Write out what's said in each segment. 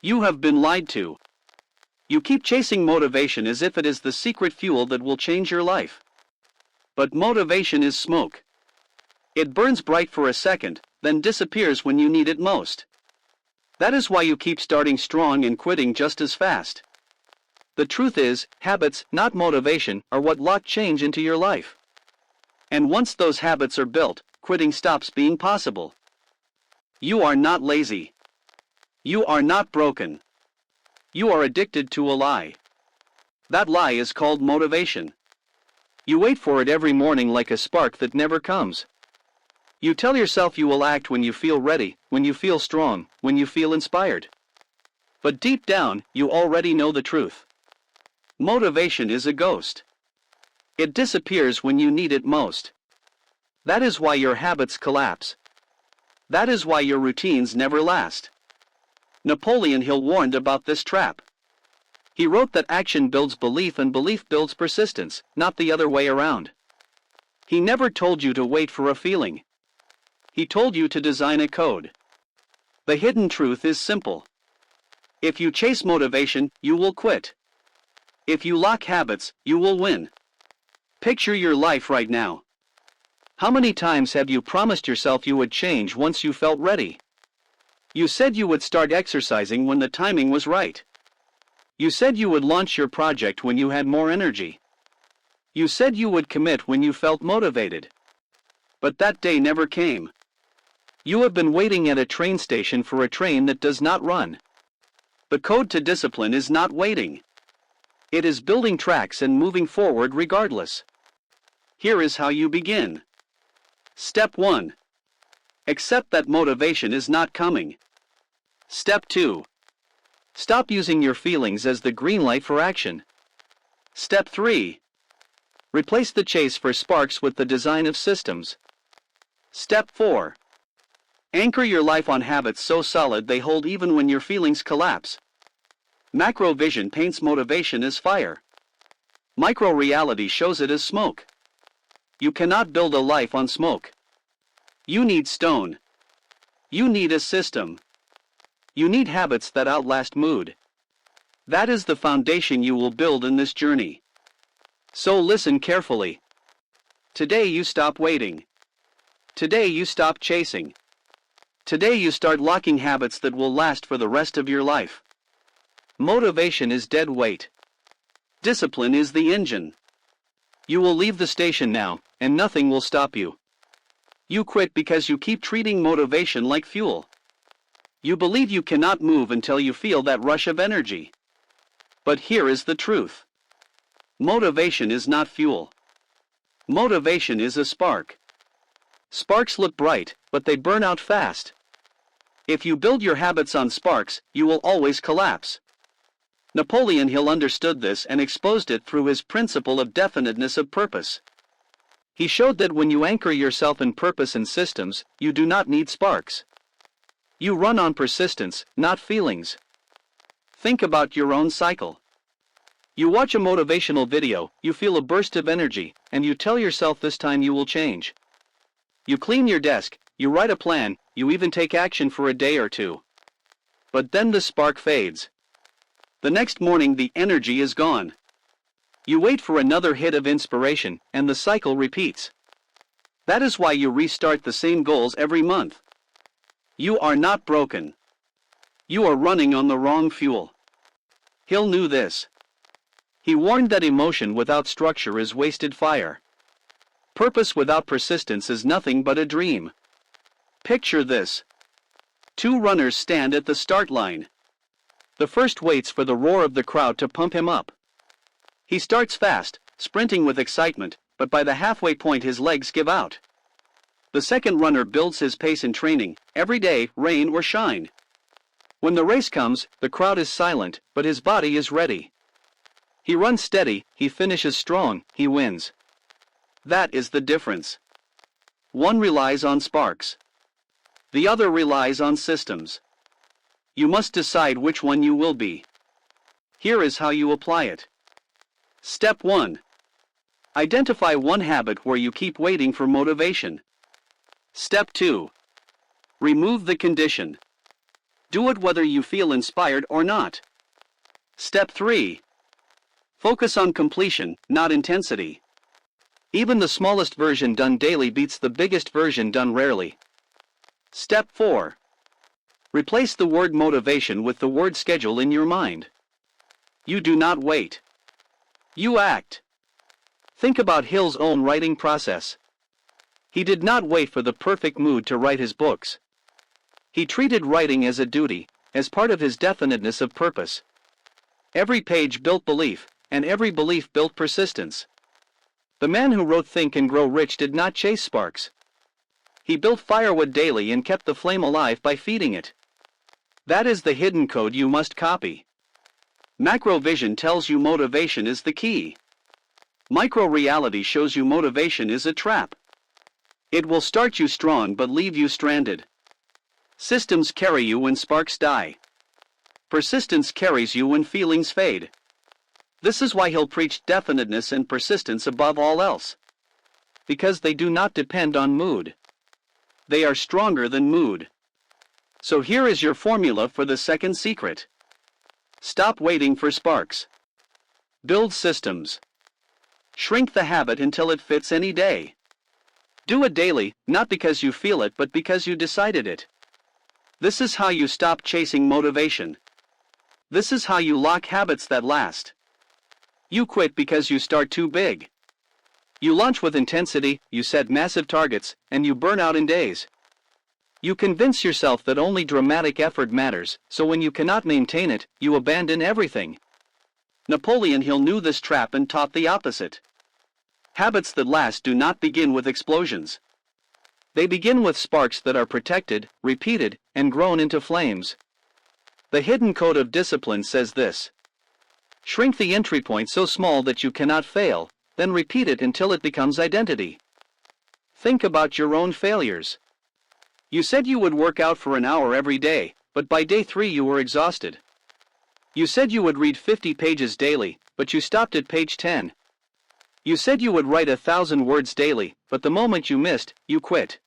You have been lied to. You keep chasing motivation as if it is the secret fuel that will change your life. But motivation is smoke. It burns bright for a second, then disappears when you need it most. That is why you keep starting strong and quitting just as fast. The truth is, habits, not motivation, are what lock change into your life. And once those habits are built, quitting stops being possible. You are not lazy. You are not broken. You are addicted to a lie. That lie is called motivation. You wait for it every morning like a spark that never comes. You tell yourself you will act when you feel ready, when you feel strong, when you feel inspired. But deep down, you already know the truth. Motivation is a ghost. It disappears when you need it most. That is why your habits collapse. That is why your routines never last. Napoleon Hill warned about this trap. He wrote that action builds belief and belief builds persistence, not the other way around. He never told you to wait for a feeling. He told you to design a code. The hidden truth is simple. If you chase motivation, you will quit. If you lock habits, you will win. Picture your life right now. How many times have you promised yourself you would change once you felt ready? You said you would start exercising when the timing was right. You said you would launch your project when you had more energy. You said you would commit when you felt motivated. But that day never came. You have been waiting at a train station for a train that does not run. The code to discipline is not waiting. It is building tracks and moving forward regardless. Here is how you begin. Step 1. Accept that motivation is not coming. Step 2. Stop using your feelings as the green light for action. Step 3. Replace the chase for sparks with the design of systems. Step 4. Anchor your life on habits so solid they hold even when your feelings collapse. Macro vision paints motivation as fire. Micro reality shows it as smoke. You cannot build a life on smoke. You need stone. You need a system. You need habits that outlast mood. That is the foundation you will build in this journey. So listen carefully. Today you stop waiting. Today you stop chasing. Today you start locking habits that will last for the rest of your life. Motivation is dead weight. Discipline is the engine. You will leave the station now, and nothing will stop you. You quit because you keep treating motivation like fuel. You believe you cannot move until you feel that rush of energy. But here is the truth. Motivation is not fuel. Motivation is a spark. Sparks look bright, but they burn out fast. If you build your habits on sparks, you will always collapse. Napoleon Hill understood this and exposed it through his principle of definiteness of purpose. He showed that when you anchor yourself in purpose and systems, you do not need sparks. You run on persistence, not feelings. Think about your own cycle. You watch a motivational video, you feel a burst of energy, and you tell yourself this time you will change. You clean your desk, you write a plan, you even take action for a day or two. But then the spark fades. The next morning the energy is gone. You wait for another hit of inspiration, and the cycle repeats. That is why you restart the same goals every month. You are not broken. You are running on the wrong fuel. Hill knew this. He warned that emotion without structure is wasted fire. Purpose without persistence is nothing but a dream. Picture this. Two runners stand at the start line. The first waits for the roar of the crowd to pump him up. He starts fast, sprinting with excitement, but by the halfway point his legs give out. The second runner builds his pace in training, every day, rain or shine. When the race comes, the crowd is silent, but his body is ready. He runs steady, he finishes strong, he wins. That is the difference. One relies on sparks. The other relies on systems. You must decide which one you will be. Here is how you apply it. Step 1. Identify one habit where you keep waiting for motivation. Step 2. Remove the condition. Do it whether you feel inspired or not. Step 3. Focus on completion, not intensity. Even the smallest version done daily beats the biggest version done rarely. Step 4. Replace the word motivation with the word schedule in your mind. You do not wait. You act. Think about Hill's own writing process. He did not wait for the perfect mood to write his books. He treated writing as a duty, as part of his definiteness of purpose. Every page built belief, and every belief built persistence. The man who wrote Think and Grow Rich did not chase sparks. He built firewood daily and kept the flame alive by feeding it. That is the hidden code you must copy. Macro vision tells you motivation is the key. Micro reality shows you motivation is a trap. It will start you strong but leave you stranded. Systems carry you when sparks die. Persistence carries you when feelings fade. This is why Hill preached definiteness and persistence above all else. Because they do not depend on mood. They are stronger than mood. So here is your formula for the second secret. Stop waiting for sparks. Build systems. Shrink the habit until it fits any day. Do it daily, not because you feel it but because you decided it. This is how you stop chasing motivation. This is how you lock habits that last. You quit because you start too big. You launch with intensity, you set massive targets, and you burn out in days. You convince yourself that only dramatic effort matters, so when you cannot maintain it, you abandon everything. Napoleon Hill knew this trap and taught the opposite. Habits that last do not begin with explosions. They begin with sparks that are protected, repeated, and grown into flames. The hidden code of discipline says this. Shrink the entry point so small that you cannot fail, then repeat it until it becomes identity. Think about your own failures. You said you would work out for an hour every day, but by day 3 you were exhausted. You said you would read 50 pages daily, but you stopped at page 10. You said you would write 1,000 words daily, but the moment you missed, you quit.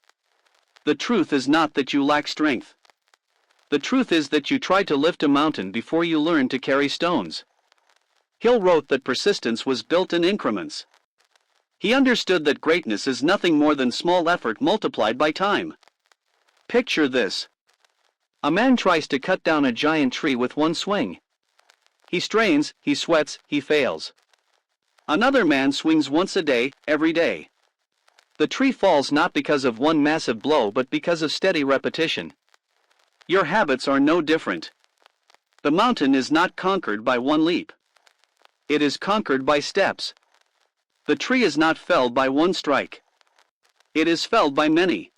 The truth is not that you lack strength. The truth is that you tried to lift a mountain before you learned to carry stones. Hill wrote that persistence was built in increments. He understood that greatness is nothing more than small effort multiplied by time. Picture this. A man tries to cut down a giant tree with one swing. He strains, he sweats, he fails. Another man swings once a day, every day. The tree falls not because of one massive blow but because of steady repetition. Your habits are no different. The mountain is not conquered by one leap. It is conquered by steps. The tree is not felled by one strike. It is felled by many.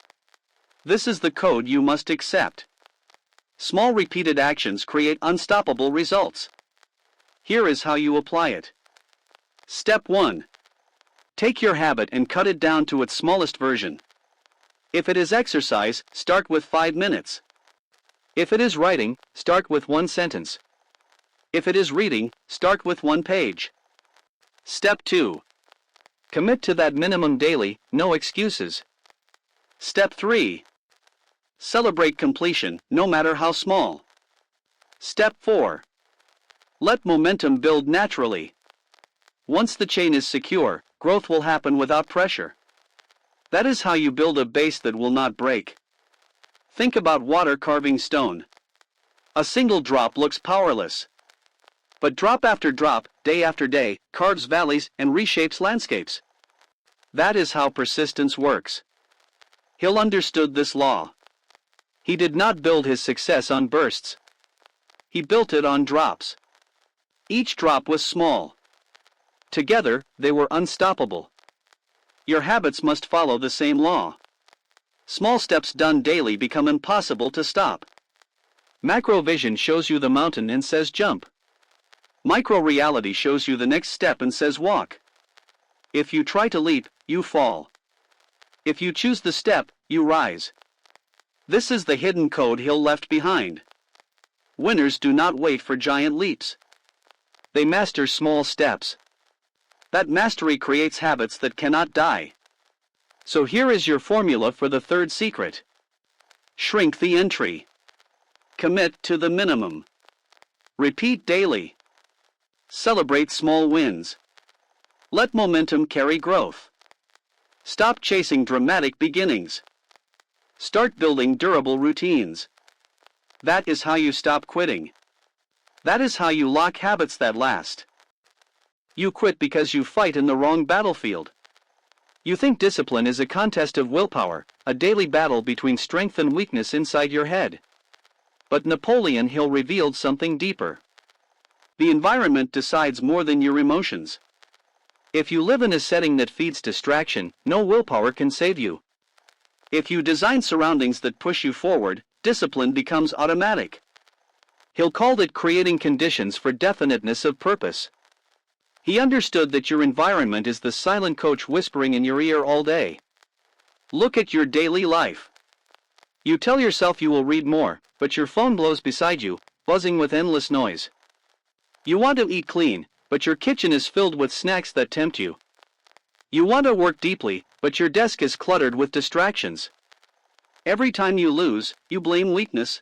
This is the code you must accept. Small repeated actions create unstoppable results. Here is how you apply it. Step 1. Take your habit and cut it down to its smallest version. If it is exercise, start with 5 minutes. If it is writing, start with 1 sentence. If it is reading, start with 1 page. Step 2. Commit to that minimum daily, no excuses. Step 3. Celebrate completion, no matter how small. Step 4. Let momentum build naturally. Once the chain is secure, growth will happen without pressure. That is how you build a base that will not break. Think about water carving stone. A single drop looks powerless. But drop after drop, day after day, carves valleys and reshapes landscapes. That is how persistence works. Hill understood this law. He did not build his success on bursts. He built it on drops. Each drop was small. Together, they were unstoppable. Your habits must follow the same law. Small steps done daily become impossible to stop. Macro vision shows you the mountain and says jump. Micro reality shows you the next step and says walk. If you try to leap, you fall. If you choose the step, you rise. This is the hidden code Hill left behind. Winners do not wait for giant leaps. They master small steps. That mastery creates habits that cannot die. So here is your formula for the third secret. Shrink the entry. Commit to the minimum. Repeat daily. Celebrate small wins. Let momentum carry growth. Stop chasing dramatic beginnings. Start building durable routines. That is how you stop quitting. That is how you lock habits that last. You quit because you fight in the wrong battlefield. You think discipline is a contest of willpower, a daily battle between strength and weakness inside your head. But Napoleon Hill revealed something deeper. The environment decides more than your emotions. If you live in a setting that feeds distraction, no willpower can save you. If you design surroundings that push you forward, discipline becomes automatic. Hill called it creating conditions for definiteness of purpose. He understood that your environment is the silent coach whispering in your ear all day. Look at your daily life. You tell yourself you will read more, but your phone blows beside you, buzzing with endless noise. You want to eat clean, but your kitchen is filled with snacks that tempt you. You want to work deeply, but your desk is cluttered with distractions. Every time you lose, you blame weakness.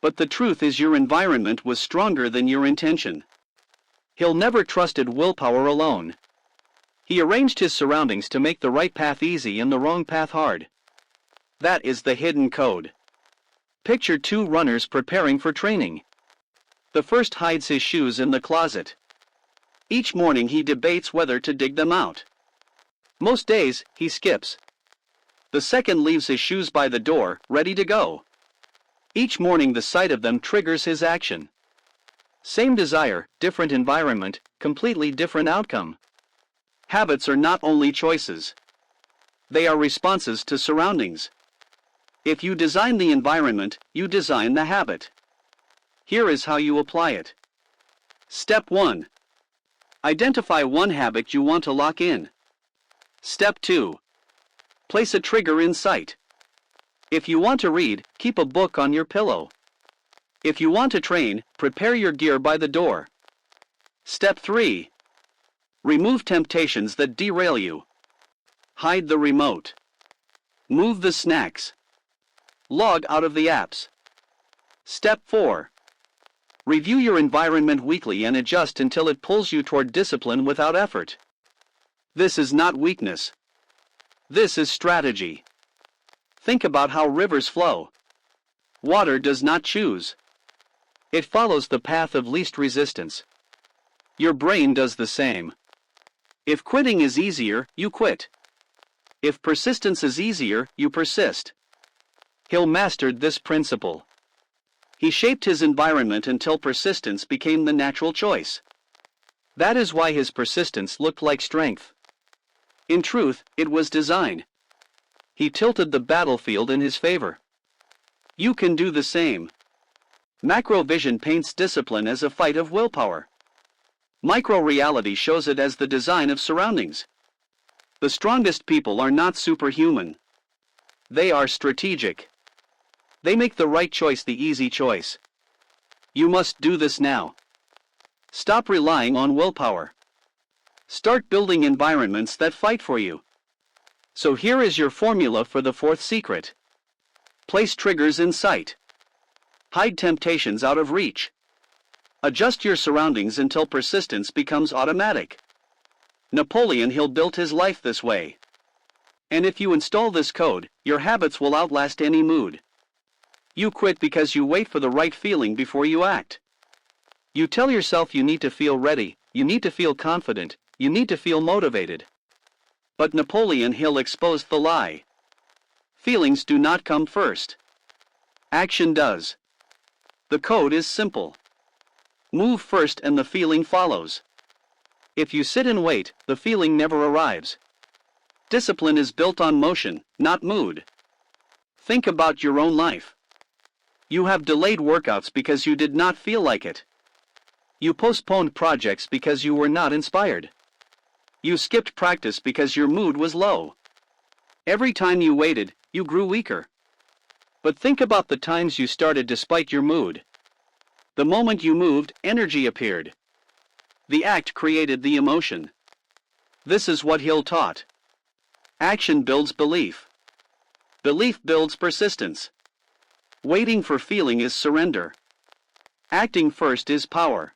But the truth is your environment was stronger than your intention. Hill never trusted willpower alone. He arranged his surroundings to make the right path easy and the wrong path hard. That is the hidden code. Picture two runners preparing for training. The first hides his shoes in the closet. Each morning he debates whether to dig them out. Most days, he skips. The second leaves his shoes by the door, ready to go. Each morning the sight of them triggers his action. Same desire, different environment, completely different outcome. Habits are not only choices. They are responses to surroundings. If you design the environment, you design the habit. Here is how you apply it. Step 1. Identify one habit you want to lock in. Step 2. Place a trigger in sight. If you want to read, keep a book on your pillow. If you want to train, prepare your gear by the door. Step 3. Remove temptations that derail you. Hide the remote. Move the snacks. Log out of the apps. Step 4. Review your environment weekly and adjust until it pulls you toward discipline without effort. This is not weakness. This is strategy. Think about how rivers flow. Water does not choose. It follows the path of least resistance. Your brain does the same. If quitting is easier, you quit. If persistence is easier, you persist. Hill mastered this principle. He shaped his environment until persistence became the natural choice. That is why his persistence looked like strength. In truth, it was design. He tilted the battlefield in his favor. You can do the same. Macro vision paints discipline as a fight of willpower. Micro reality shows it as the design of surroundings. The strongest people are not superhuman. They are strategic. They make the right choice the easy choice. You must do this now. Stop relying on willpower. Start building environments that fight for you. So here is your formula for the fourth secret. Place triggers in sight. Hide temptations out of reach. Adjust your surroundings until persistence becomes automatic. Napoleon Hill built his life this way. And if you install this code, your habits will outlast any mood. You quit because you wait for the right feeling before you act. You tell yourself you need to feel ready, you need to feel confident, you need to feel motivated. But Napoleon Hill exposed the lie. Feelings do not come first. Action does. The code is simple. Move first and the feeling follows. If you sit and wait, the feeling never arrives. Discipline is built on motion, not mood. Think about your own life. You have delayed workouts because you did not feel like it. You postponed projects because you were not inspired. You skipped practice because your mood was low. Every time you waited, you grew weaker. But think about the times you started despite your mood. The moment you moved, energy appeared. The act created the emotion. This is what Hill taught. Action builds belief. Belief builds persistence. Waiting for feeling is surrender. Acting first is power.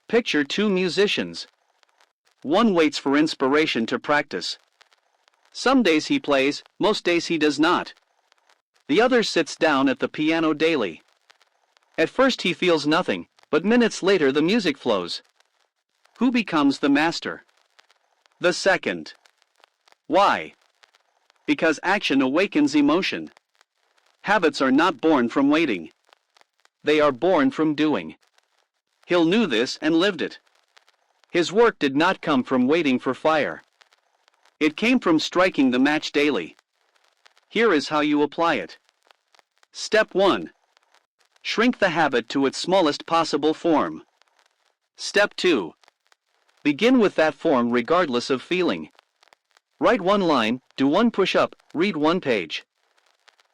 Picture two musicians. One waits for inspiration to practice. Some days he plays, most days he does not. The other sits down at the piano daily. At first he feels nothing, but minutes later the music flows. Who becomes the master? The second. Why? Because action awakens emotion. Habits are not born from waiting. They are born from doing. Hill knew this and lived it. His work did not come from waiting for fire. It came from striking the match daily. Here is how you apply it. Step 1. Shrink the habit to its smallest possible form. Step 2. Begin with that form regardless of feeling. Write one line, do one push-up, read one page.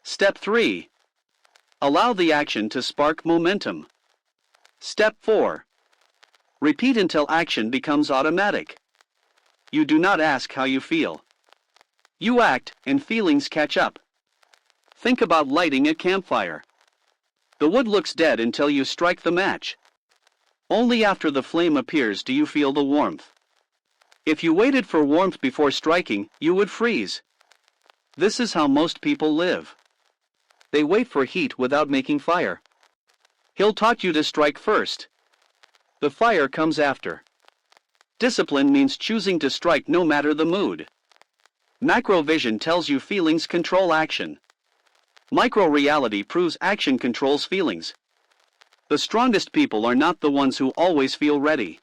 Step 3. Allow the action to spark momentum. Step 4. Repeat until action becomes automatic. You do not ask how you feel. You act, and feelings catch up. Think about lighting a campfire. The wood looks dead until you strike the match. Only after the flame appears do you feel the warmth. If you waited for warmth before striking, you would freeze. This is how most people live. They wait for heat without making fire. Hill taught you to strike first. The fire comes after. Discipline means choosing to strike no matter the mood. Macro vision tells you feelings control action. Micro reality proves action controls feelings. The strongest people are not the ones who always feel ready.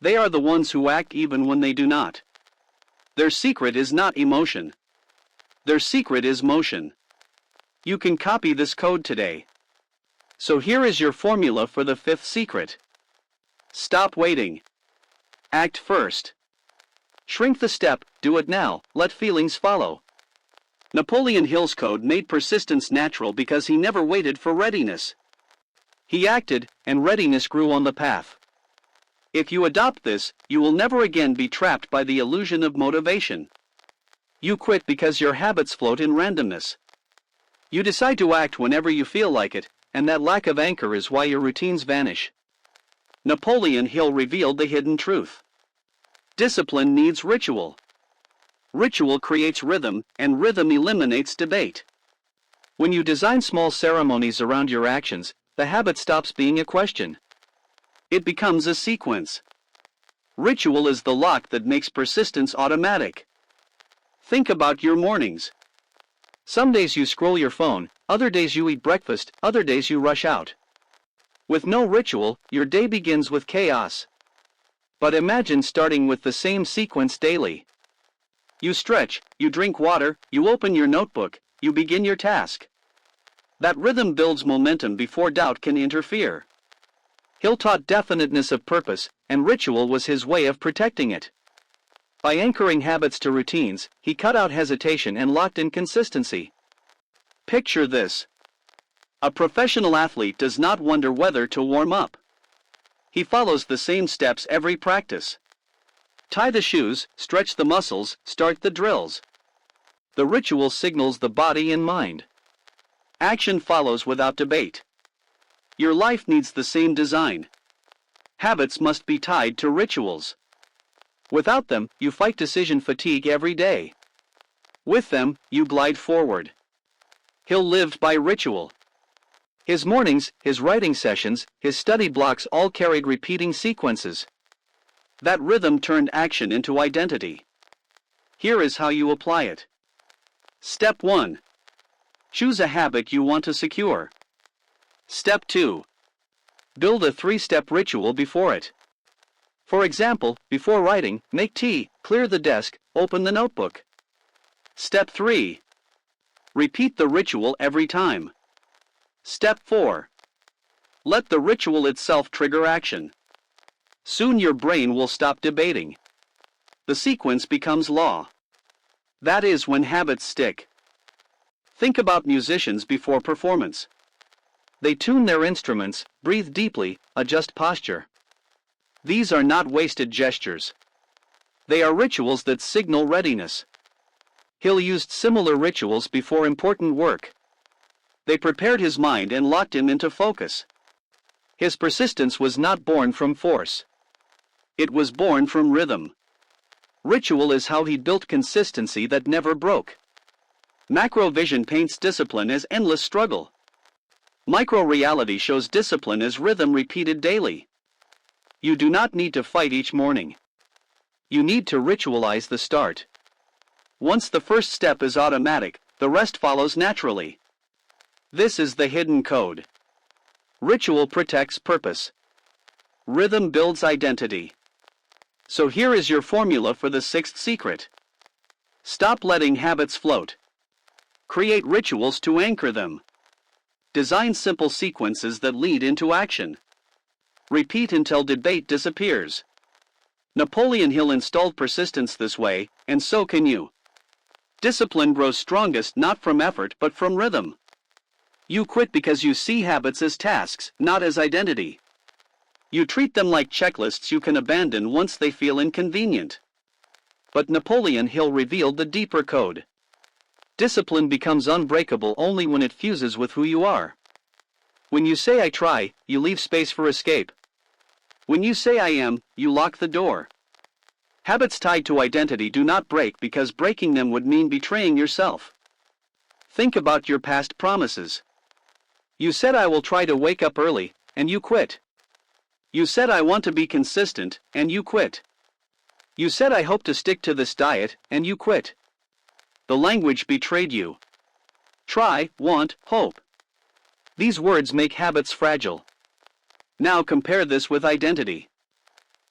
They are the ones who act even when they do not. Their secret is not emotion. Their secret is motion. You can copy this code today. So here is your formula for the fifth secret. Stop waiting. Act first. Shrink the step, do it now, let feelings follow. Napoleon Hill's code made persistence natural because he never waited for readiness. He acted, and readiness grew on the path. If you adopt this, you will never again be trapped by the illusion of motivation. You quit because your habits float in randomness. You decide to act whenever you feel like it, and that lack of anchor is why your routines vanish. Napoleon Hill revealed the hidden truth. Discipline needs ritual. Ritual creates rhythm, and rhythm eliminates debate. When you design small ceremonies around your actions, the habit stops being a question. It becomes a sequence. Ritual is the lock that makes persistence automatic. Think about your mornings. Some days you scroll your phone, other days you eat breakfast, other days you rush out. With no ritual, your day begins with chaos. But imagine starting with the same sequence daily. You stretch, you drink water, you open your notebook, you begin your task. That rhythm builds momentum before doubt can interfere. Hill taught definiteness of purpose, and ritual was his way of protecting it. By anchoring habits to routines, he cut out hesitation and locked in consistency. Picture this. A professional athlete does not wonder whether to warm up. He follows the same steps every practice. Tie the shoes, stretch the muscles, start the drills. The ritual signals the body and mind. Action follows without debate. Your life needs the same design. Habits must be tied to rituals. Without them, you fight decision fatigue every day. With them, you glide forward. Hill lived by ritual. His mornings, his writing sessions, his study blocks all carried repeating sequences. That rhythm turned action into identity. Here is how you apply it. Step 1. Choose a habit you want to secure. Step 2. Build a 3-step ritual before it. For example, before writing, make tea, clear the desk, open the notebook. Step 3. Repeat the ritual every time. Step 4. Let the ritual itself trigger action. Soon your brain will stop debating. The sequence becomes law. That is when habits stick. Think about musicians before performance. They tune their instruments, breathe deeply, adjust posture. These are not wasted gestures. They are rituals that signal readiness. Hill used similar rituals before important work. They prepared his mind and locked him into focus. His persistence was not born from force. It was born from rhythm. Ritual is how he built consistency that never broke. Macro vision paints discipline as endless struggle. Micro reality shows discipline as rhythm repeated daily. You do not need to fight each morning. You need to ritualize the start. Once the first step is automatic, the rest follows naturally. This is the hidden code. Ritual protects purpose. Rhythm builds identity. So here is your formula for the sixth secret. Stop letting habits float. Create rituals to anchor them. Design simple sequences that lead into action. Repeat until debate disappears. Napoleon Hill installed persistence this way, and so can you. Discipline grows strongest not from effort but from rhythm. You quit because you see habits as tasks, not as identity. You treat them like checklists you can abandon once they feel inconvenient. But Napoleon Hill revealed the deeper code. Discipline becomes unbreakable only when it fuses with who you are. When you say I try, you leave space for escape. When you say I am, you lock the door. Habits tied to identity do not break because breaking them would mean betraying yourself. Think about your past promises. You said I will try to wake up early, and you quit. You said I want to be consistent, and you quit. You said I hope to stick to this diet, and you quit. The language betrayed you. Try, want, hope. These words make habits fragile. Now compare this with identity.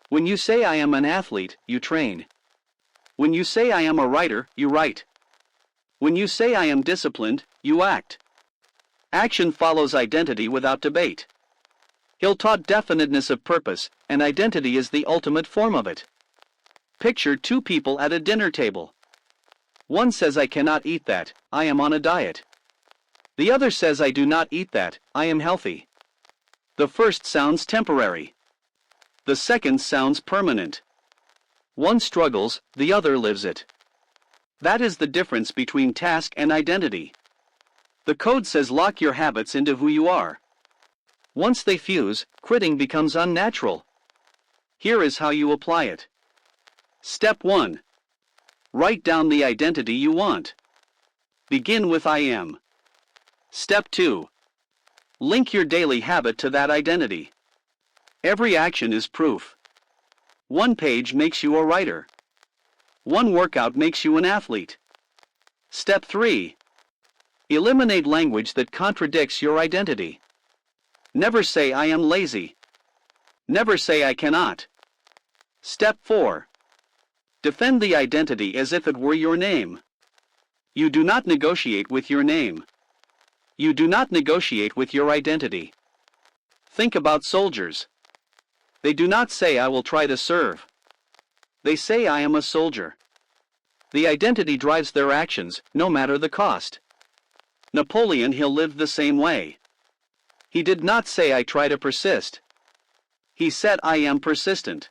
When you say I am an athlete, you train. When you say I am a writer, you write. When you say I am disciplined, you act. Action follows identity without debate. Hill taught definiteness of purpose, and identity is the ultimate form of it. Picture two people at a dinner table. One says I cannot eat that, I am on a diet. The other says I do not eat that, I am healthy. The first sounds temporary. The second sounds permanent. One struggles, the other lives it. That is the difference between task and identity. The code says lock your habits into who you are. Once they fuse, quitting becomes unnatural. Here is how you apply it. Step 1. Write down the identity you want. Begin with I am. Step 2. Link your daily habit to that identity. Every action is proof. One page makes you a writer. One workout makes you an athlete. Step 3. Eliminate language that contradicts your identity. Never say I am lazy. Never say I cannot. Step 4. Defend the identity as if it were your name. You do not negotiate with your name. You do not negotiate with your identity. Think about soldiers. They do not say I will try to serve. They say I am a soldier. The identity drives their actions, no matter the cost. Napoleon Hill lived the same way. He did not say I try to persist. He said I am persistent.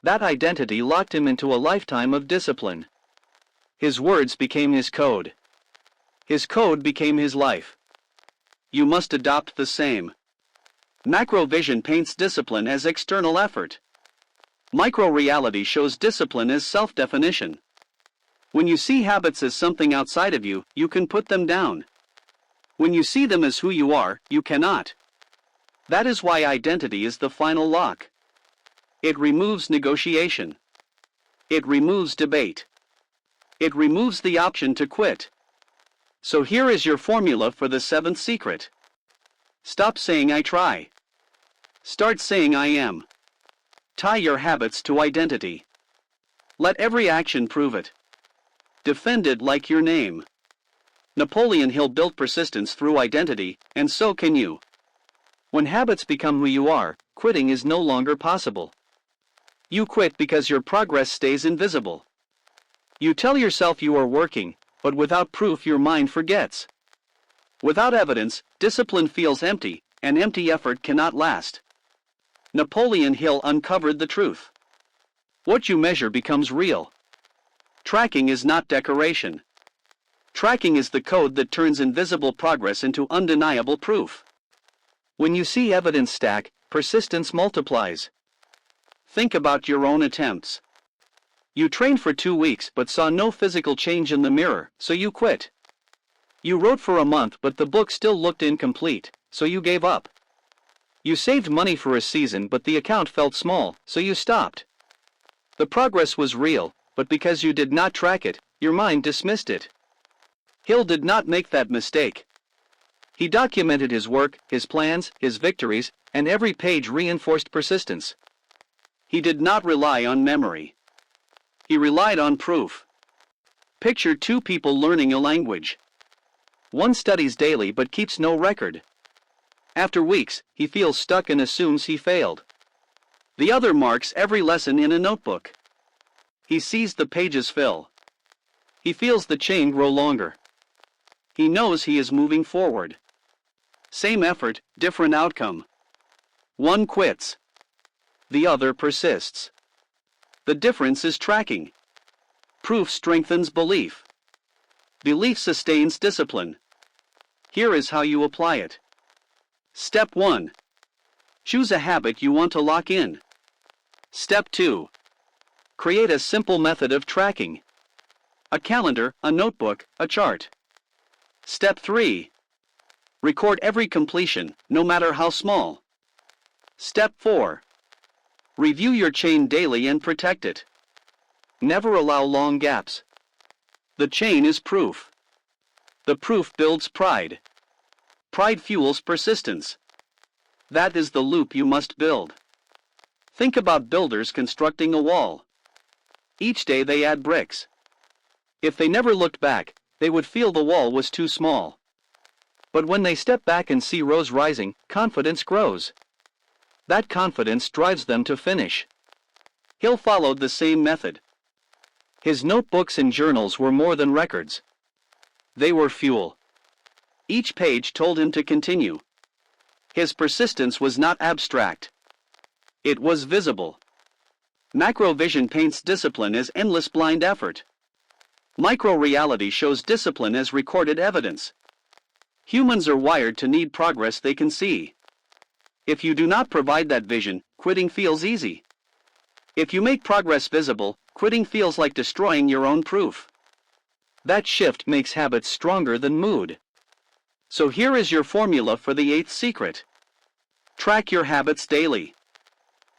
That identity locked him into a lifetime of discipline. His words became his code. His code became his life. You must adopt the same. Macro vision paints discipline as external effort. Micro reality shows discipline as self-definition. When you see habits as something outside of you, you can put them down. When you see them as who you are, you cannot. That is why identity is the final lock. It removes negotiation. It removes debate. It removes the option to quit. So here is your formula for the seventh secret. Stop saying I try. Start saying I am. Tie your habits to identity. Let every action prove it. Defend it like your name. Napoleon Hill built persistence through identity, and so can you. When habits become who you are, quitting is no longer possible. You quit because your progress stays invisible. You tell yourself you are working, but without proof your mind forgets. Without evidence, discipline feels empty, and empty effort cannot last. Napoleon Hill uncovered the truth. What you measure becomes real. Tracking is not decoration. Tracking is the code that turns invisible progress into undeniable proof. When you see evidence stack, persistence multiplies. Think about your own attempts. You trained for 2 weeks but saw no physical change in the mirror, so you quit. You wrote for a month but the book still looked incomplete, so you gave up. You saved money for a season but the account felt small, so you stopped. The progress was real, but because you did not track it, your mind dismissed it. Hill did not make that mistake. He documented his work, his plans, his victories, and every page reinforced persistence. He did not rely on memory. He relied on proof. Picture 2 people learning a language. One studies daily but keeps no record. After weeks, he feels stuck and assumes he failed. The other marks every lesson in a notebook. He sees the pages fill. He feels the chain grow longer. He knows he is moving forward. Same effort, different outcome. One quits. The other persists. The difference is tracking. Proof strengthens belief. Belief sustains discipline. Here is how you apply it. Step 1. Choose a habit you want to lock in. Step 2. Create a simple method of tracking. A calendar, a notebook, a chart. Step 3. Record every completion, no matter how small. Step 4. Review your chain daily and protect it. Never allow long gaps. The chain is proof. The proof builds pride. Pride fuels persistence. That is the loop you must build. Think about builders constructing a wall. Each day they add bricks. If they never looked back, they would feel the wall was too small. But when they step back and see rows rising, confidence grows. That confidence drives them to finish. Hill followed the same method. His notebooks and journals were more than records. They were fuel. Each page told him to continue. His persistence was not abstract. It was visible. Macro vision paints discipline as endless blind effort. Micro reality shows discipline as recorded evidence. Humans are wired to need progress they can see. If you do not provide that vision, quitting feels easy. If you make progress visible, quitting feels like destroying your own proof. That shift makes habits stronger than mood. So here is your formula for the 8th secret. Track your habits daily.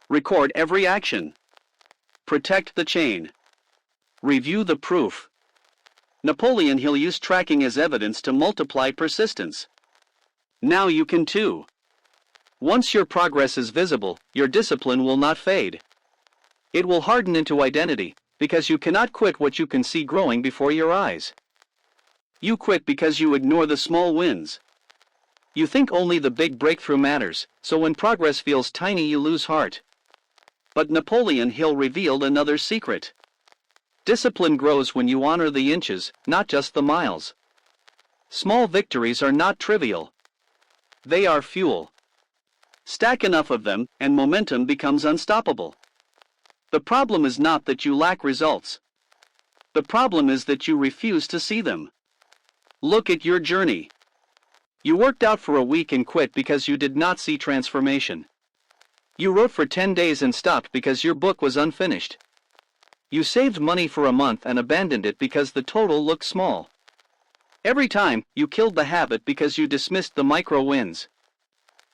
Record every action. Protect the chain. Review the proof. Napoleon Hill used tracking as evidence to multiply persistence. Now you can too. Once your progress is visible, your discipline will not fade. It will harden into identity, because you cannot quit what you can see growing before your eyes. You quit because you ignore the small wins. You think only the big breakthrough matters, so when progress feels tiny you lose heart. But Napoleon Hill revealed another secret. Discipline grows when you honor the inches, not just the miles. Small victories are not trivial. They are fuel. Stack enough of them, and momentum becomes unstoppable. The problem is not that you lack results. The problem is that you refuse to see them. Look at your journey. You worked out for a week and quit because you did not see transformation. You wrote for 10 days and stopped because your book was unfinished. You saved money for a month and abandoned it because the total looked small. Every time, you killed the habit because you dismissed the micro wins.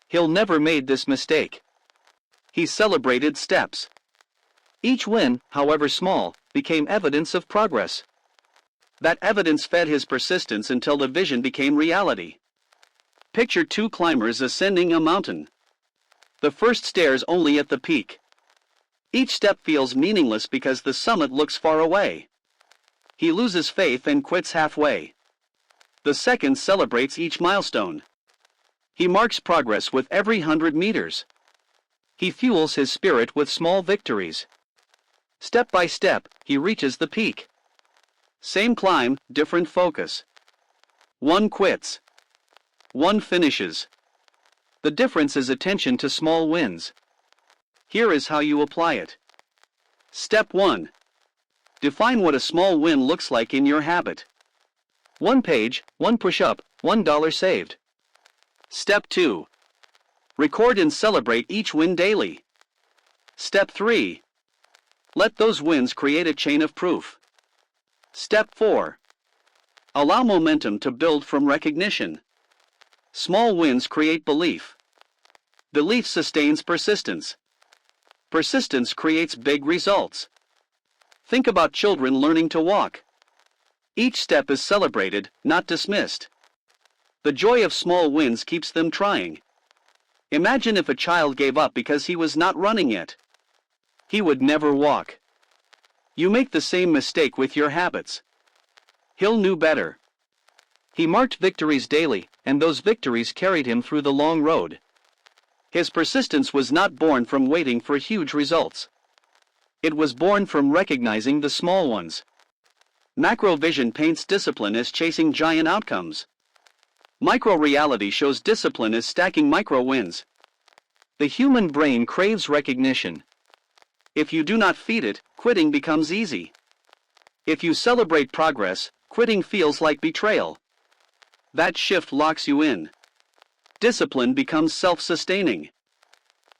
Hill never made this mistake. He celebrated steps. Each win, however small, became evidence of progress. That evidence fed his persistence until the vision became reality. Picture 2 climbers ascending a mountain. The first stares only at the peak. Each step feels meaningless because the summit looks far away. He loses faith and quits halfway. The second celebrates each milestone. He marks progress with every 100 meters. He fuels his spirit with small victories. Step by step, he reaches the peak. Same climb, different focus. One quits. One finishes. The difference is attention to small wins. Here is how you apply it. Step 1. Define what a small win looks like in your habit. 1 page, 1 push-up, $1 saved. Step 2. Record and celebrate each win daily. Step 3. Let those wins create a chain of proof. Step 4. Allow momentum to build from recognition. Small wins create belief. Belief sustains persistence. Persistence creates big results. Think about children learning to walk. Each step is celebrated, not dismissed. The joy of small wins keeps them trying. Imagine if a child gave up because he was not running yet. He would never walk. You make the same mistake with your habits. Hill knew better. He marked victories daily, and those victories carried him through the long road. His persistence was not born from waiting for huge results. It was born from recognizing the small ones. Macro vision paints discipline as chasing giant outcomes. Micro reality shows discipline as stacking micro wins. The human brain craves recognition. If you do not feed it, quitting becomes easy. If you celebrate progress, quitting feels like betrayal. That shift locks you in. Discipline becomes self-sustaining.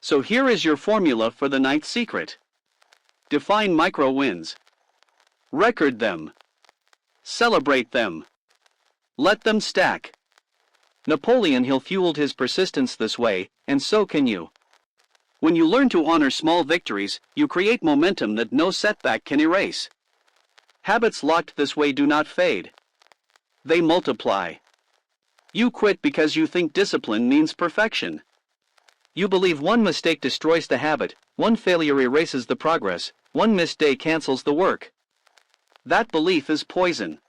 So here is your formula for the ninth secret. Define micro wins. Record them. Celebrate them. Let them stack. Napoleon Hill fueled his persistence this way, and so can you. When you learn to honor small victories, you create momentum that no setback can erase. Habits locked this way do not fade. They multiply. You quit because you think discipline means perfection. You believe one mistake destroys the habit, one failure erases the progress, one missed day cancels the work. That belief is poison.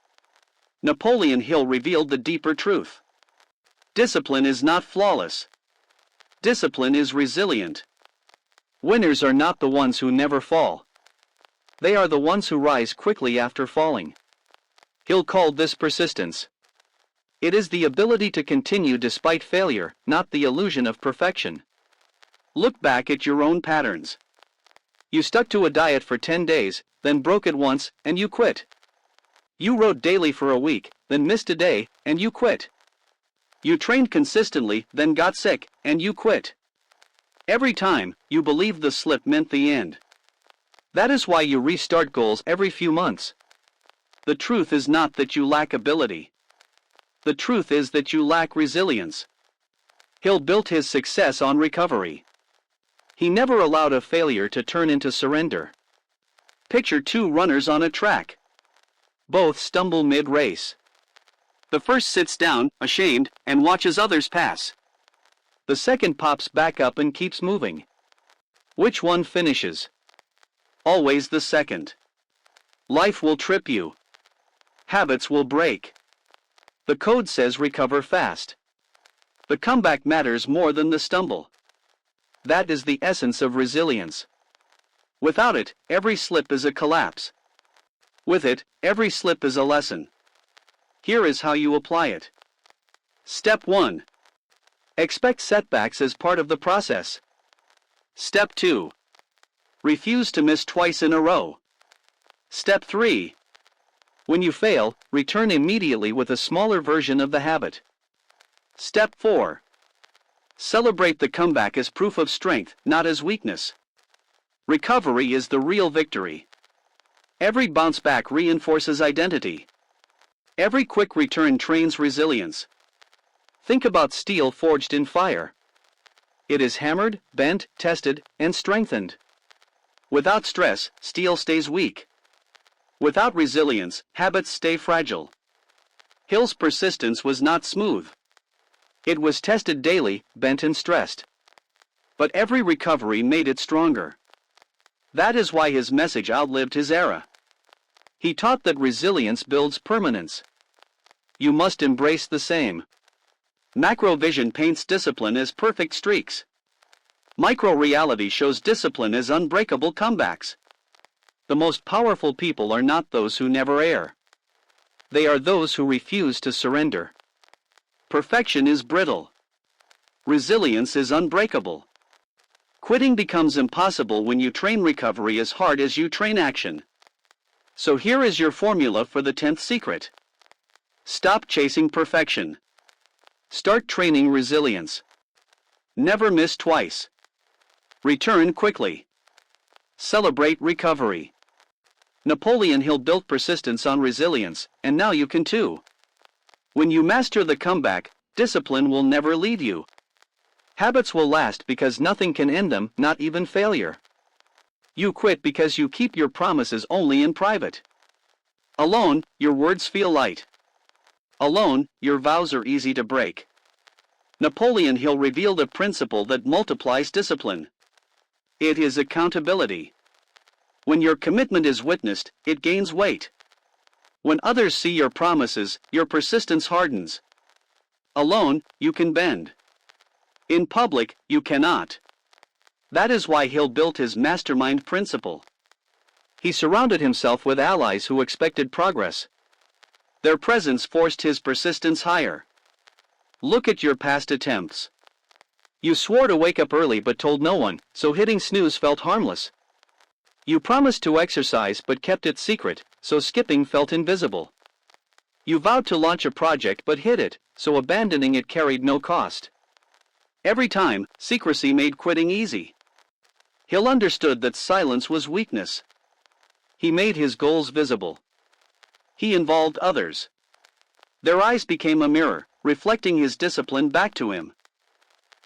Napoleon Hill revealed the deeper truth. Discipline is not flawless. Discipline is resilient. Winners are not the ones who never fall. They are the ones who rise quickly after falling. Hill called this persistence. It is the ability to continue despite failure, not the illusion of perfection. Look back at your own patterns. You stuck to a diet for 10 days, then broke it once, and you quit. You wrote daily for a week, then missed a day, and you quit. You trained consistently, then got sick, and you quit. Every time, you believed the slip meant the end. That is why you restart goals every few months. The truth is not that you lack ability. The truth is that you lack resilience. Hill built his success on recovery. He never allowed a failure to turn into surrender. Picture two runners on a track. Both stumble mid-race. The first sits down, ashamed, and watches others pass. The second pops back up and keeps moving. Which one finishes? Always the second. Life will trip you. Habits will break. The code says recover fast. The comeback matters more than the stumble. That is the essence of resilience. Without it, every slip is a collapse. With it, every slip is a lesson. Here is how you apply it. Step 1. Expect setbacks as part of the process. Step 2. Refuse to miss twice in a row. Step 3. When you fail, return immediately with a smaller version of the habit. Step 4. Celebrate the comeback as proof of strength, not as weakness. Recovery is the real victory. Every bounce back reinforces identity. Every quick return trains resilience. Think about steel forged in fire. It is hammered, bent, tested, and strengthened. Without stress, steel stays weak. Without resilience, habits stay fragile. Hill's persistence was not smooth. It was tested daily, bent and stressed. But every recovery made it stronger. That is why his message outlived his era. He taught that resilience builds permanence. You must embrace the same. Macro vision paints discipline as perfect streaks. Micro reality shows discipline as unbreakable comebacks. The most powerful people are not those who never err. They are those who refuse to surrender. Perfection is brittle. Resilience is unbreakable. Quitting becomes impossible when you train recovery as hard as you train action. So here is your formula for the 10th secret. Stop chasing perfection. Start training resilience. Never miss twice. Return quickly. Celebrate recovery. Napoleon Hill built persistence on resilience, and now you can too. When you master the comeback, discipline will never leave you. Habits will last because nothing can end them, not even failure. You quit because you keep your promises only in private. Alone, your words feel light. Alone, your vows are easy to break. Napoleon Hill revealed a principle that multiplies discipline. It is accountability. When your commitment is witnessed, it gains weight. When others see your promises, your persistence hardens. Alone, you can bend. In public, you cannot. That is why Hill built his mastermind principle. He surrounded himself with allies who expected progress. Their presence forced his persistence higher. Look at your past attempts. You swore to wake up early but told no one, so hitting snooze felt harmless. You promised to exercise but kept it secret, so skipping felt invisible. You vowed to launch a project but hid it, so abandoning it carried no cost. Every time, secrecy made quitting easy. Hill understood that silence was weakness. He made his goals visible. He involved others. Their eyes became a mirror, reflecting his discipline back to him.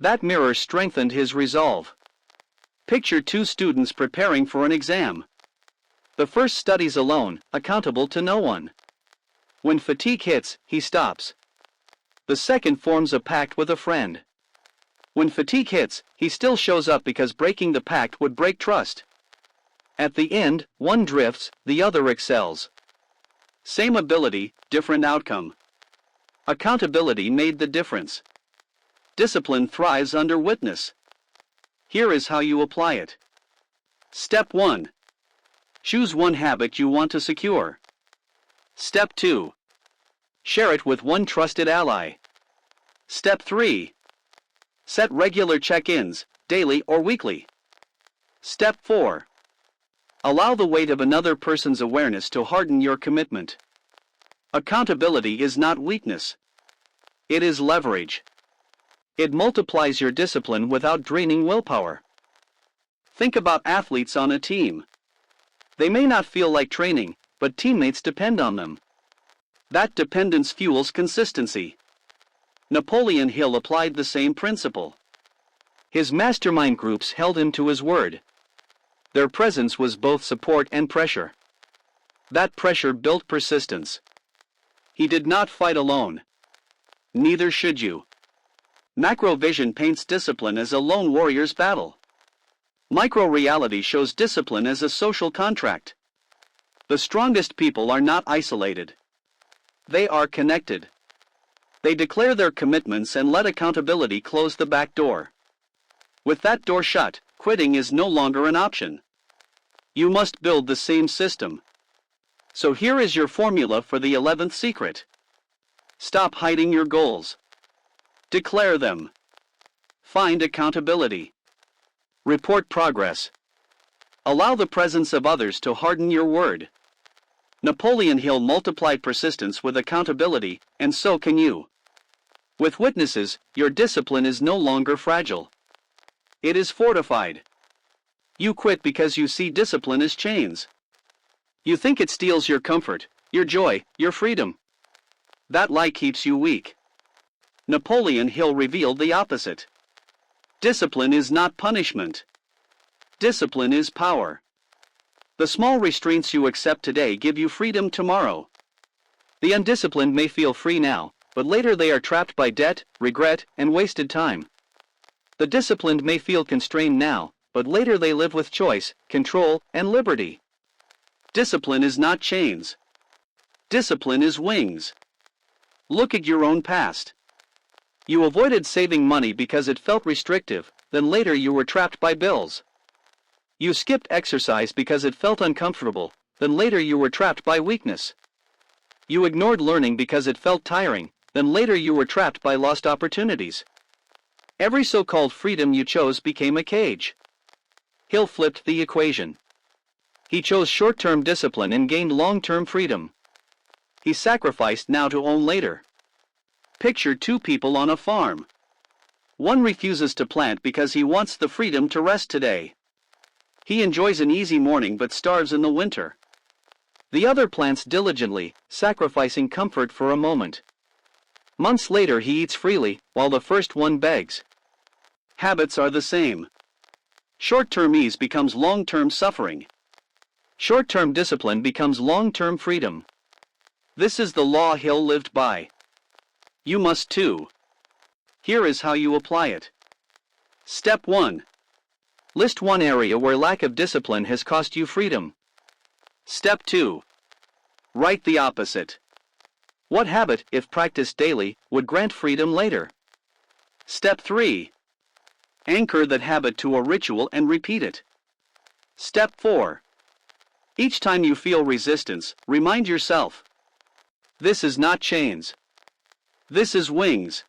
That mirror strengthened his resolve. Picture two students preparing for an exam. The first studies alone, accountable to no one. When fatigue hits, he stops. The second forms a pact with a friend. When fatigue hits, he still shows up because breaking the pact would break trust. At the end, one drifts, the other excels. Same ability, different outcome. Accountability made the difference. Discipline thrives under witness. Here is how you apply it. Step 1. Choose one habit you want to secure. Step 2. Share it with one trusted ally. Step 3. Set regular check-ins, daily or weekly. Step 4. Allow the weight of another person's awareness to harden your commitment. Accountability is not weakness. It is leverage. It multiplies your discipline without draining willpower. Think about athletes on a team. They may not feel like training, but teammates depend on them. That dependence fuels consistency. Napoleon Hill applied the same principle. His mastermind groups held him to his word. Their presence was both support and pressure. That pressure built persistence. He did not fight alone. Neither should you. Macro vision paints discipline as a lone warrior's battle. Micro reality shows discipline as a social contract. The strongest people are not isolated. They are connected. They declare their commitments and let accountability close the back door. With that door shut, quitting is no longer an option. You must build the same system. So here is your formula for the 11th secret. Stop hiding your goals. Declare them. Find accountability. Report progress. Allow the presence of others to harden your word. Napoleon Hill multiplied persistence with accountability, and so can you. With witnesses, your discipline is no longer fragile. It is fortified. You quit because you see discipline as chains. You think it steals your comfort, your joy, your freedom. That lie keeps you weak. Napoleon Hill revealed the opposite. Discipline is not punishment. Discipline is power. The small restraints you accept today give you freedom tomorrow. The undisciplined may feel free now, but later they are trapped by debt, regret, and wasted time. The disciplined may feel constrained now, but later they live with choice, control, and liberty. Discipline is not chains. Discipline is wings. Look at your own past. You avoided saving money because it felt restrictive, then later you were trapped by bills. You skipped exercise because it felt uncomfortable, then later you were trapped by weakness. You ignored learning because it felt tiring, then later you were trapped by lost opportunities. Every so-called freedom you chose became a cage. Hill flipped the equation. He chose short-term discipline and gained long-term freedom. He sacrificed now to own later. Picture two people on a farm. One refuses to plant because he wants the freedom to rest today. He enjoys an easy morning but starves in the winter. The other plants diligently, sacrificing comfort for a moment. Months later he eats freely, while the first one begs. Habits are the same. Short-term ease becomes long-term suffering. Short-term discipline becomes long-term freedom. This is the law Hill lived by. You must too. Here is how you apply it. Step 1. List one area where lack of discipline has cost you freedom. Step 2. Write the opposite. What habit, if practiced daily, would grant freedom later? Step 3. Anchor that habit to a ritual and repeat it. Step 4. Each time you feel resistance, remind yourself. This is not chains. This is wings.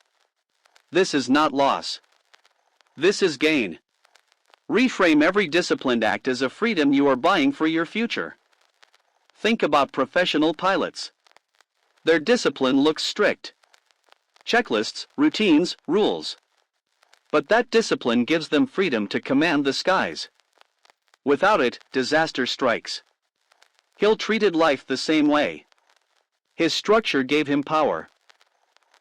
This is not loss. This is gain. Reframe every disciplined act as a freedom you are buying for your future. Think about professional pilots. Their discipline looks strict. Checklists, routines, rules. But that discipline gives them freedom to command the skies. Without it, disaster strikes. Hill treated life the same way. His structure gave him power.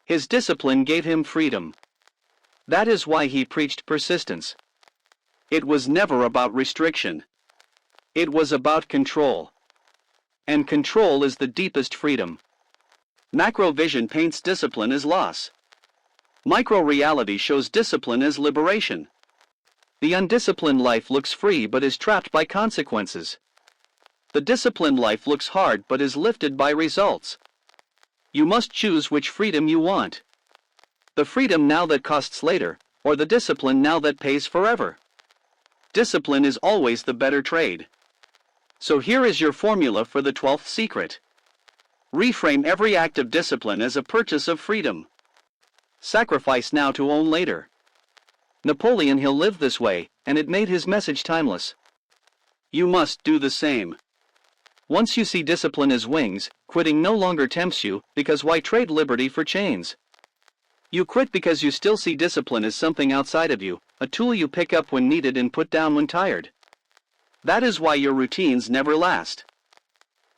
His discipline gave him freedom. That is why he preached persistence. It was never about restriction. It was about control. And control is the deepest freedom. Macro vision paints discipline as loss. Micro reality shows discipline as liberation. The undisciplined life looks free but is trapped by consequences. The disciplined life looks hard but is lifted by results. You must choose which freedom you want. The freedom now that costs later, or the discipline now that pays forever. Discipline is always the better trade. So here is your formula for the 12th secret. Reframe every act of discipline as a purchase of freedom. Sacrifice now to own later. Napoleon Hill lived this way, and it made his message timeless. You must do the same. Once you see discipline as wings, quitting no longer tempts you, because why trade liberty for chains? You quit because you still see discipline as something outside of you, a tool you pick up when needed and put down when tired. That is why your routines never last.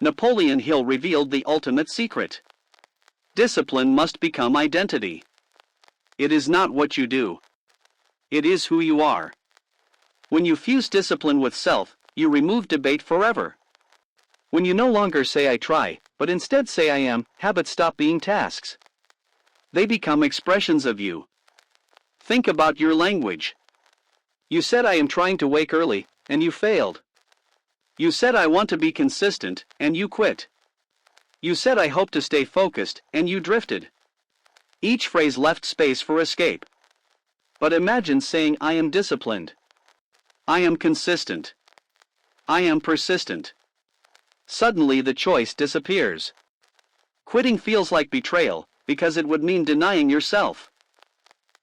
Napoleon Hill revealed the ultimate secret. Discipline must become identity. It is not what you do. It is who you are. When you fuse discipline with self, you remove debate forever. When you no longer say I try, but instead say I am, habits stop being tasks. They become expressions of you. Think about your language. You said I am trying to wake early, and you failed. You said I want to be consistent, and you quit. You said I hope to stay focused, and you drifted. Each phrase left space for escape. But imagine saying I am disciplined. I am consistent. I am persistent. Suddenly the choice disappears. Quitting feels like betrayal, because it would mean denying yourself.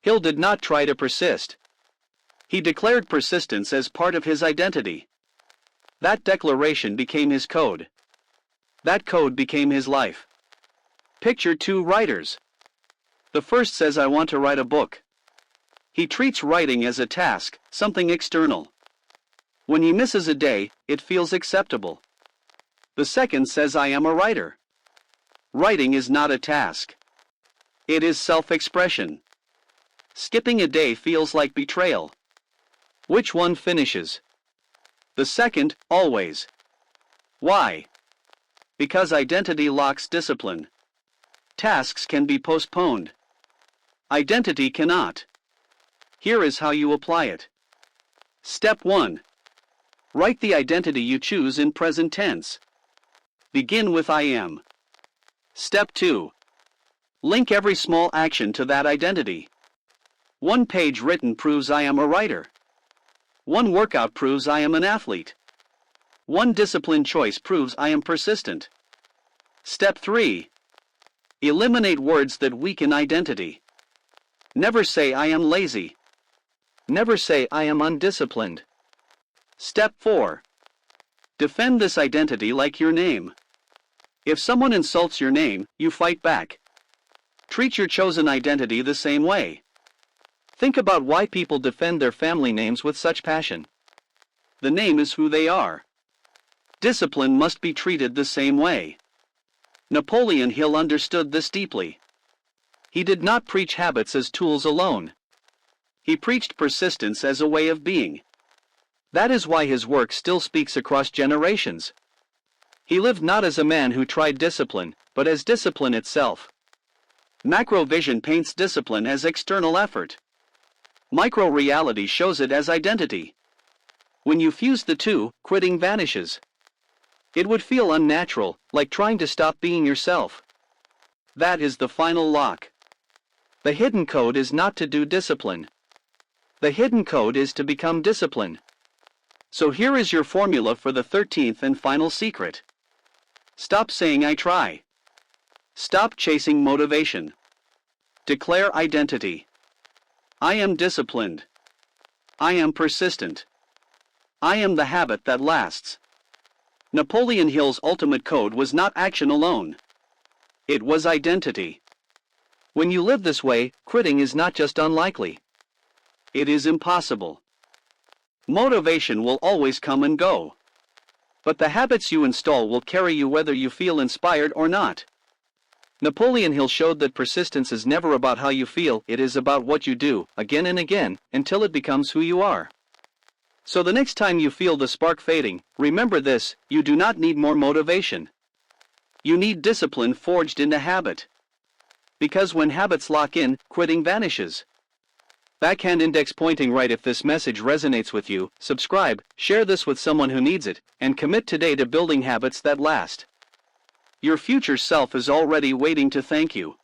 Hill did not try to persist. He declared persistence as part of his identity. That declaration became his code. That code became his life. Picture two writers. The first says I want to write a book. He treats writing as a task, something external. When he misses a day, it feels acceptable. The second says I am a writer. Writing is not a task. It is self-expression. Skipping a day feels like betrayal. Which one finishes? The second, always. Why? Because identity locks discipline. Tasks can be postponed. Identity cannot. Here is how you apply it. Step 1. Write the identity you choose in present tense. Begin with I am. Step 2. Link every small action to that identity. One page written proves I am a writer. One workout proves I am an athlete. One disciplined choice proves I am persistent. Step 3. Eliminate words that weaken identity. Never say I am lazy. Never say I am undisciplined. Step 4. Defend this identity like your name. If someone insults your name, you fight back. Treat your chosen identity the same way. Think about why people defend their family names with such passion. The name is who they are. Discipline must be treated the same way. Napoleon Hill understood this deeply. He did not preach habits as tools alone. He preached persistence as a way of being. That is why his work still speaks across generations. He lived not as a man who tried discipline, but as discipline itself. Macro vision paints discipline as external effort. Micro reality shows it as identity. When you fuse the two, quitting vanishes. It would feel unnatural, like trying to stop being yourself. That is the final lock. The hidden code is not to do discipline. The hidden code is to become discipline. So here is your formula for the 13th and final secret. Stop saying I try. Stop chasing motivation. Declare identity. I am disciplined. I am persistent. I am the habit that lasts. Napoleon Hill's ultimate code was not action alone. It was identity. When you live this way, quitting is not just unlikely. It is impossible. Motivation will always come and go. But the habits you install will carry you whether you feel inspired or not. Napoleon Hill showed that persistence is never about how you feel, it is about what you do, again and again, until it becomes who you are. So the next time you feel the spark fading, remember this: you do not need more motivation. You need discipline forged into habit. Because when habits lock in, quitting vanishes. Backhand index pointing right. If this message resonates with you, subscribe, share this with someone who needs it, and commit today to building habits that last. Your future self is already waiting to thank you.